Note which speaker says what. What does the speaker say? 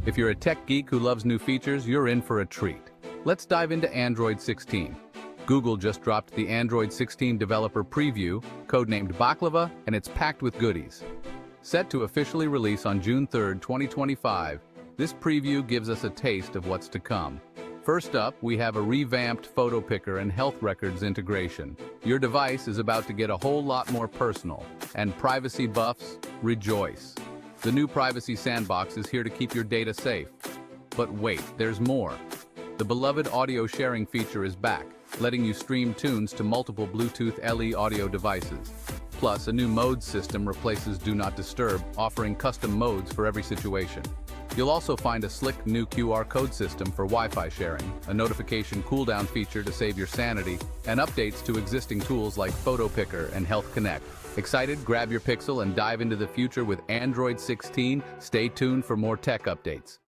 Speaker 1: If you're a tech geek who loves new features, you're in for a treat. Let's dive into Android 16. Google just dropped the Android 16 developer preview, codenamed Baklava, and it's packed with goodies. Set to officially release on June 3, 2025, this preview gives us a taste of what's to come. First up, we have a revamped photo picker and health records integration. Your device is about to get a whole lot more personal, and privacy buffs, rejoice. The new Privacy Sandbox is here to keep your data safe. But wait, there's more. The beloved audio sharing feature is back, letting you stream tunes to multiple Bluetooth LE audio devices. Plus, a new mode system replaces Do Not Disturb, offering custom modes for every situation. You'll also find a slick new QR code system for Wi-Fi sharing, a notification cooldown feature to save your sanity, and updates to existing tools like Photo Picker and Health Connect. Excited? Grab your Pixel and dive into the future with Android 16. Stay tuned for more tech updates.